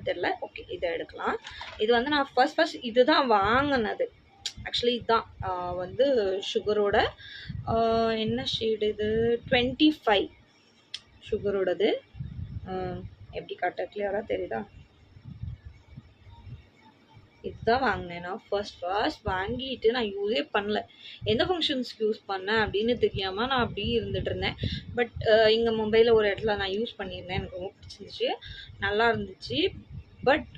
தெரியல. ஓகே, இதை எடுக்கலாம். இது வந்து நான் ஃபர்ஸ்ட் இதுதான் வாங்கினது. ஆக்சுவலி இதுதான் வந்து சுகரோட என்ன ஷேடு இது 25 சுகரோடது. எப்படி காட்ட கிளியராக தெரியுதா? இதுதான் வாங்கினேன் நான் ஃபர்ஸ்ட் வாங்கிட்டு நான் யூஸே பண்ணல. எந்த ஃபங்க்ஷன்ஸ்க்கு யூஸ் பண்ணேன் அப்படின்னு தெரியாமல் நான் அப்படியே இருந்துட்டு இருந்தேன். பட் இங்கே மும்பையில் ஒரு இடத்துல நான் யூஸ் பண்ணியிருந்தேன். எனக்கு ரொம்ப பிடிச்சிருந்துச்சு, நல்லா இருந்துச்சு. பட்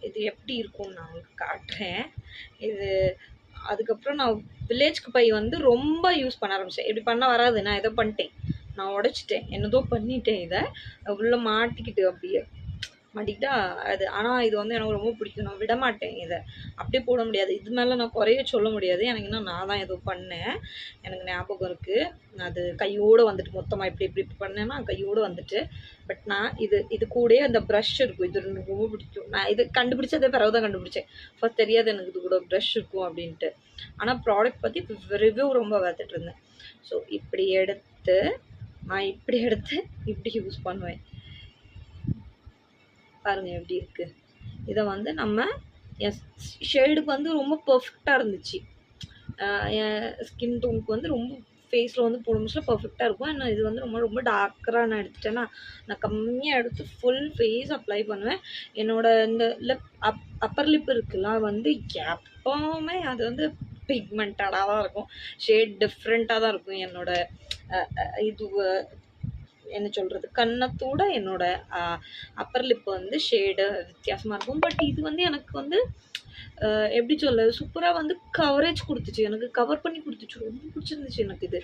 இது எப்படி இருக்கும்னு நான் உங்களுக்கு காட்டுறேன். இது அதுக்கப்புறம் நான் வில்லேஜ்க்கு போய் வந்து ரொம்ப யூஸ் பண்ண ஆரம்பித்தேன். இப்படி பண்ண வராது, நான் எதோ பண்ணிட்டேன், நான் உடைச்சிட்டேன், என்னதோ பண்ணிட்டேன். இதை உள்ளே மாட்டிக்கிட்டு அப்படியே மாட்டிக்கிட்டா அது. ஆனால் இது வந்து எனக்கு ரொம்ப பிடிக்கும், நான் விட மாட்டேன். இதை அப்படியே போட முடியாது, இது மேலே நான் குறைய சொல்ல முடியாது. எனக்கு இன்னும் நான் தான் ஏதோ பண்ணேன், எனக்கு ஞாபகம் இருக்குது. அது கையோடு வந்துட்டு மொத்தமாக இப்படி இப்படி பண்ணேன்னா கையோடு வந்துட்டு. பட் நான் இது கூடயே அந்த ப்ரஷ் இருக்கும், இது எனக்கு ரொம்ப பிடிக்கும். நான் இது கண்டுபிடிச்சதே பிறகு தான் கண்டுபிடிச்சேன். ஃபர்ஸ்ட் தெரியாது எனக்கு இது கூட ப்ரஷ் இருக்கும் அப்படின்ட்டு. ஆனால் ப்ராடக்ட் பற்றி ரிவ்யூ ரொம்ப பார்த்துட்டு இருந்தேன். ஸோ இப்படி எடுத்து நான் இப்படி யூஸ் பண்ணுவேன். பாருங்கள் எப்படி இருக்குது. இதை வந்து நம்ம என் ஷேடுக்கு வந்து ரொம்ப பர்ஃபெக்டாக இருந்துச்சு. என் ஸ்கின் டோனுக்கு வந்து ரொம்ப ஃபேஸில் வந்து போடும்போது பர்ஃபெக்டாக இருக்கும். ஆனால் இது வந்து ரொம்ப ரொம்ப டார்க்கராக நான் எடுத்துட்டேன்னா நான் கம்மியாக எடுத்து ஃபுல் ஃபேஸ் அப்ளை பண்ணுவேன். என்னோடய இந்த அப்பர் லிப் இருக்குல்ல வந்து எப்போவுமே அது வந்து பிக்மெண்டடாக தான் இருக்கும், ஷேட் டிஃப்ரெண்ட்டாக தான் இருக்கும். இது என்ன சொல்கிறது, கன்னத்தோட என்னோட அப்பர் லிப் வந்து ஷேடு வித்தியாசமாக இருக்கும். பட் இது வந்து எனக்கு வந்து எப்படி சொல்ல, சூப்பராக வந்து கவரேஜ் கொடுத்துச்சு, எனக்கு கவர் பண்ணி கொடுத்துச்சு, ரொம்ப பிடிச்சிருந்துச்சு எனக்கு. இது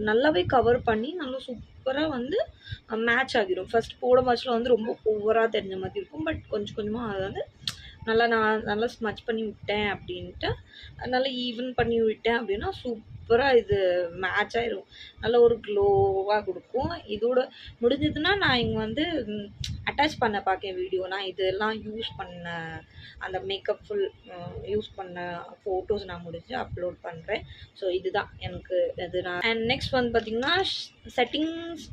நல்லாவே கவர் பண்ணி நல்லா சூப்பராக வந்து மேட்ச் ஆகிடும். ஃபர்ஸ்ட் போட மாச்சில் வந்து ரொம்ப ஓவராக தெரிஞ்ச மாதிரி இருக்கும். பட் கொஞ்சம் கொஞ்சமாக அதை வந்து நான் நல்லா ஸ்மச் பண்ணி விட்டேன் அப்படின்ட்டு, நல்லா ஈவன் பண்ணி விட்டேன் அப்படின்னா சூப்பராக இது மேட்ச் ஆயிடும், நல்ல ஒரு க்ளோவாக கொடுக்கும். இதோட முடிஞ்சதுன்னா நான் இங்கே வந்து அட்டாச் பண்ண பார்க்கேன் வீடியோ. நான் இதெல்லாம் யூஸ் பண்ண அந்த மேக்கப் ஃபுல் யூஸ் பண்ண ஃபோட்டோஸ் நான் முடிஞ்சு அப்லோட் பண்ணுறேன். ஸோ இதுதான் எனக்கு இது. நான் அண்ட் நெக்ஸ்ட் வந்து பார்த்திங்கன்னா செட்டிங்ஸ்